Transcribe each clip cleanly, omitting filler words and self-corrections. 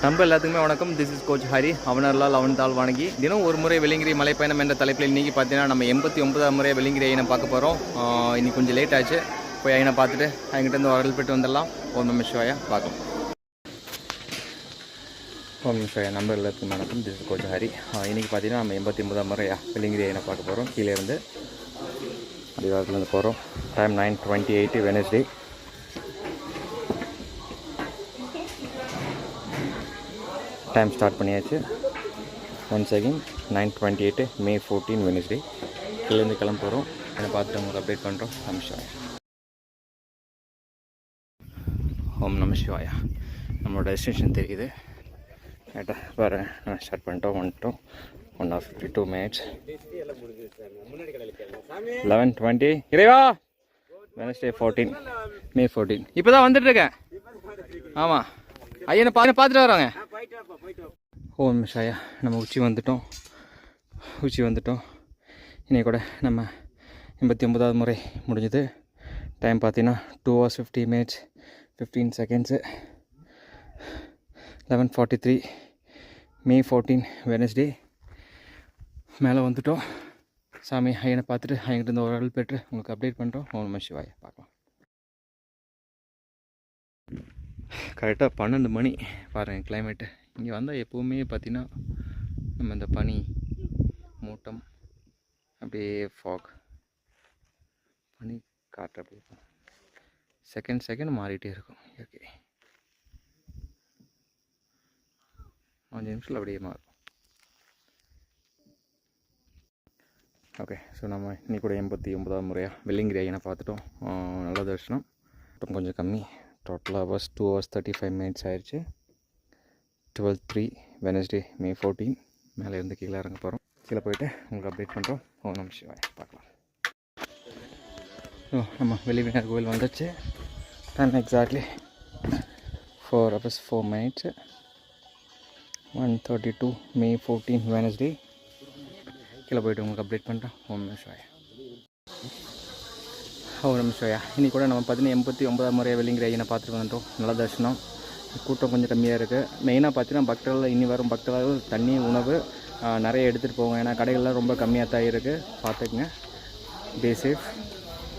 நம்ம எல்லாத்துக்குமே வணக்கம். This is coach Hari. அவனர்லால் அவன் தாள் வணங்கி தினம் ஒரு முறை வெள்ளிங்கிரி மலைப்பயணம் என்ற தலைப்பில் இன்றைக்கி பார்த்தீங்கன்னா நம்ம 89ஆம் முறை வெள்ளிங்கிரி ஐயனை பார்க்க போகிறோம். இன்றைக்கி கொஞ்சம் லேட் ஆச்சு. போய் ஐயனை பார்த்துட்டு என்கிட்ட வரல் போய்ட்டு வந்துடலாம். ஓம் நம சிவாயா. பார்க்கலாம். ஓம் நம சிவாயா. நம்ம எல்லாத்துக்கும் வணக்கம். This is coach Hari. இன்றைக்கி பார்த்தீங்கன்னா நம்ம 89ஆம் முறையா வெள்ளிங்கிரி ஐயனை பார்க்க போகிறோம். கீழே இருந்து அடிவாரத்துலேருந்து போகிறோம். Time 9:28 Wednesday. டைம் ஸ்டார்ட் பண்ணியாச்சு. Once again 9:28 May 14 Wednesday. கீழேருந்து கிளம்ப போகிறோம். அதை பார்த்துட்டு உங்களுக்கு அப்டேட் பண்ணுறோம். நம சிவாயா. ஓம் நம சிவாயா. நம்மளோட டெஸ்டினேஷன் தெரியுது. ரைட்டா வேறு ஸ்டார்ட் பண்ணிட்டோம். வந்துட்டோம். 1:52 minutes. 11:20 இறைவா. Wednesday 14 May 14. இப்போ தான் வந்துட்டுருக்கேன். ஆமாம், ஐயனை பார்த்துட்டு வரோங்க. ஓம் ஷாயா. நம்ம உச்சி வந்துட்டோம். இன்னைக்கு கூட நம்ம 89ஆவது முறை முடிஞ்சது. டைம் பார்த்தீங்கன்னா 2 hours 50 minutes 15 seconds. 11:43 May 14 Wednesday. மேலே வந்துட்டோம். சாமி ஐயனை பார்த்துட்டு ஐயன்கிட்ட இருந்து ஒரு அருள் பெற்று உங்களுக்கு அப்டேட் பண்ணுறோம். ஓம் நம சிவாயா. பார்க்கலாம். கரெக்டாக 12 மணி. பாருங்கள் கிளைமேட்டு. இங்கே வந்தால் எப்போவுமே பார்த்திங்கன்னா நம்ம இந்த பனி மூட்டம் அப்படியே ஃபாக் பனி காற்று அப்படியே செகண்ட் மாறிட்டே இருக்கும். ஓகே, 5 நிமிஷத்தில் அப்படியே மாறும். ஓகே, ஸோ நம்ம இன்னைக்கு கூட 89ஆவது முறையாக வெள்ளிங்கிரி ஐயனை பார்த்துட்டோம். நல்ல தரிசனம். கொஞ்சம் கம்மி. டோட்டல் ஹவர்ஸ் 2 hours 35 minutes ஆயிடுச்சு. 12:03 வெனஸ்டே May 14. மேலே இருந்து கீழே இறங்க போகிறோம். கீழே போயிட்டு உங்களுக்கு அப்டேட் பண்ணுறோம். ஓம் நம சிவாயா. பார்க்கலாம். நம்ம வெளி விநாயகர் கோவில் வந்துச்சு. Time exactly 4 hours 4 minutes. 1:32 May 14 Wednesday. கீழே போய்ட்டு உங்களுக்கு அப்டேட் பண்ணுறோம். ஓம் நம சிவாயா. ஓம் நம சிவாயா. இன்றைக்கி கூட நம்ம பார்த்தீங்கன்னா 89ஆவது முறையாக வெள்ளிங்கிரி ஐயனை பார்த்துட்டு வந்துட்டோம். நல்ல தரிசனம். கூட்டம் கொஞ்சம் கம்மியாக இருக்குது. மெயினாக பார்த்தீங்கன்னா பக்தர்கள் இனி வரும் பக்தர்கள் தண்ணி உணவு நிறைய எடுத்துகிட்டு போவோம். ஏன்னா கடைகள்லாம் ரொம்ப கம்மியாக தான் இருக்குது. பார்த்துக்குங்க. Be safe.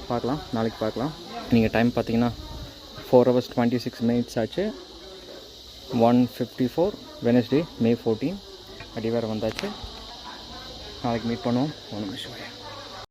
பார்க்கலாம், நாளைக்கு பார்க்கலாம். நீங்கள் டைம் பார்த்தீங்கன்னா 4 hours 26 minutes ஆச்சு. 1:54 வெனஸ்டே May 14. அடி வேறு வந்தாச்சு. நாளைக்கு மீட் பண்ணுவோம். ஓம் நம சிவாயா.